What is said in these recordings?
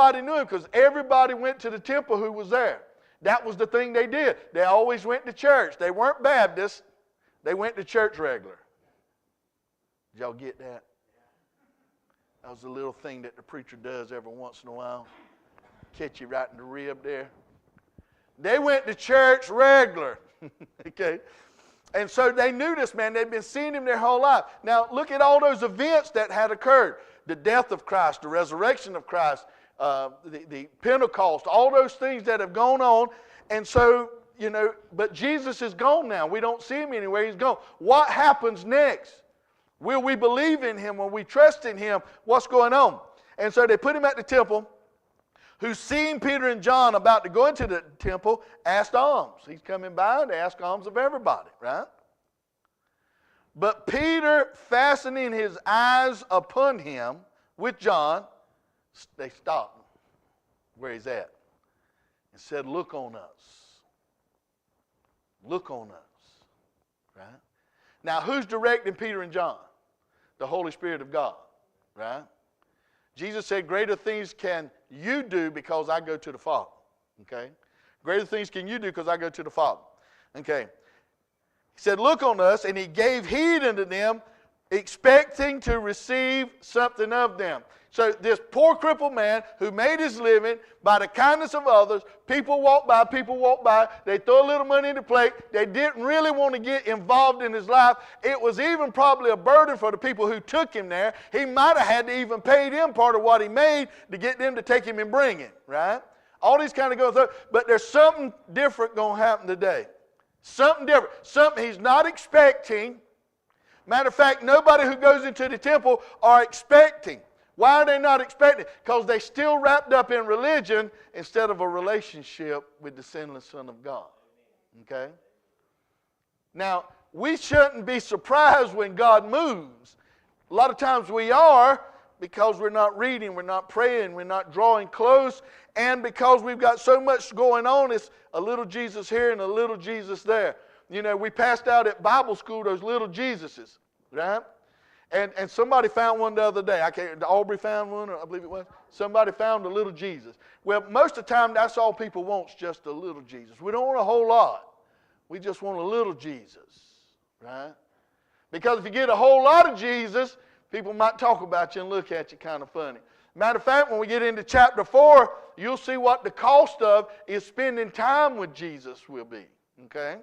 everybody knew him because everybody went to the temple who was there. That was the thing they did. They always went to church. They weren't Baptists. They went to church regular. Did y'all get that? That was a little thing that the preacher does every once in a while. Catch you right in the rib there. They went to church regular. Okay? And so they knew this man. They'd been seeing him their whole life. Now, look at all those events that had occurred. The death of Christ, the resurrection of Christ, the Pentecost, all those things that have gone on. And so, but Jesus is gone now. We don't see him anywhere. He's gone. What happens next? Will we believe in him? Will we trust in him? What's going on? And so they put him at the temple, who seeing Peter and John about to go into the temple, asked alms. He's coming by and asked alms of everybody, right? But Peter, fastening his eyes upon him with John, they stopped where he's at and said, "Look on us. Look on us." Right? Now, who's directing Peter and John? The Holy Spirit of God, right? Jesus said, "Greater things can you do because I go to the Father." Okay? Greater things can you do because I go to the Father. Okay? He said, "Look on us," and he gave heed unto them, expecting to receive something of them. So this poor crippled man who made his living by the kindness of others, people walk by, they throw a little money in the plate, they didn't really want to get involved in his life. It was even probably a burden for the people who took him there. He might have had to even pay them part of what he made to get them to take him and bring him, right? All these kind of go through, but there's something different going to happen today. Something different, something he's not expecting. Matter of fact, nobody who goes into the temple are expecting. Why are they not expecting? Because they still wrapped up in religion instead of a relationship with the sinless Son of God. Okay? Now, we shouldn't be surprised when God moves. A lot of times we are because we're not reading, we're not praying, we're not drawing close, and because we've got so much going on, it's a little Jesus here and a little Jesus there. We passed out at Bible school those little Jesuses, right? And somebody found one the other day. Aubrey found one, or I believe it was. Somebody found a little Jesus. Well, most of the time, that's all people want, is just a little Jesus. We don't want a whole lot. We just want a little Jesus, right? Because if you get a whole lot of Jesus, people might talk about you and look at you kind of funny. Matter of fact, when we get into chapter 4, you'll see what the cost of is spending time with Jesus will be, okay?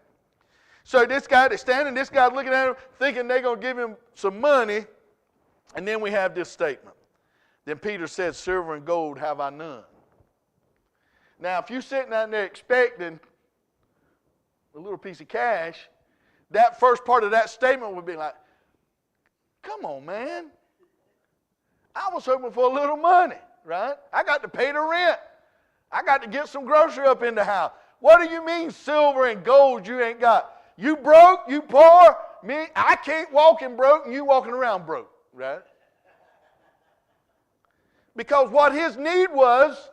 So this guy, they're standing, this guy's looking at him, thinking they're going to give him some money. And then we have this statement. Then Peter said, "Silver and gold have I none." Now, if you're sitting out there expecting a little piece of cash, that first part of that statement would be like, "Come on, man. I was hoping for a little money, right? I got to pay the rent. I got to get some grocery up in the house. What do you mean silver and gold you ain't got? You broke, you poor, me, I can't walk in broke and you walking around broke," right? Because what his need was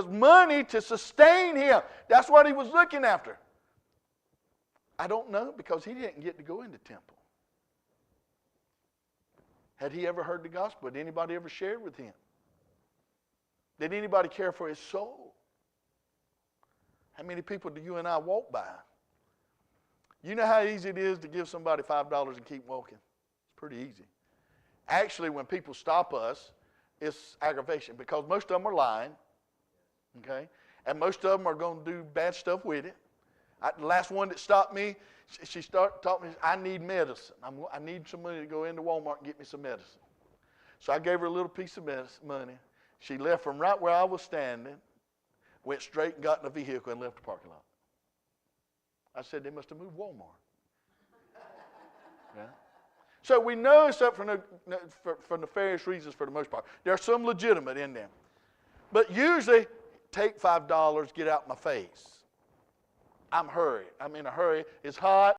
money to sustain him. That's what he was looking after. I don't know, because he didn't get to go in the temple. Had he ever heard the gospel? Did anybody ever share with him? Did anybody care for his soul? How many people do you and I walk by? You know how easy it is to give somebody $5 and keep walking? It's pretty easy. Actually, when people stop us, it's aggravation, because most of them are lying, okay? And most of them are going to do bad stuff with it. The last one that stopped me, she taught me, "I need medicine. I need some money to go into Walmart and get me some medicine." So I gave her a little piece of money. She left from right where I was standing, went straight and got in the vehicle and left the parking lot. I said, "They must have moved Walmart." Yeah. So we know it's up for nefarious reasons for the most part. There are some legitimate in them. But usually, take $5, get out my face. I'm in a hurry. It's hot.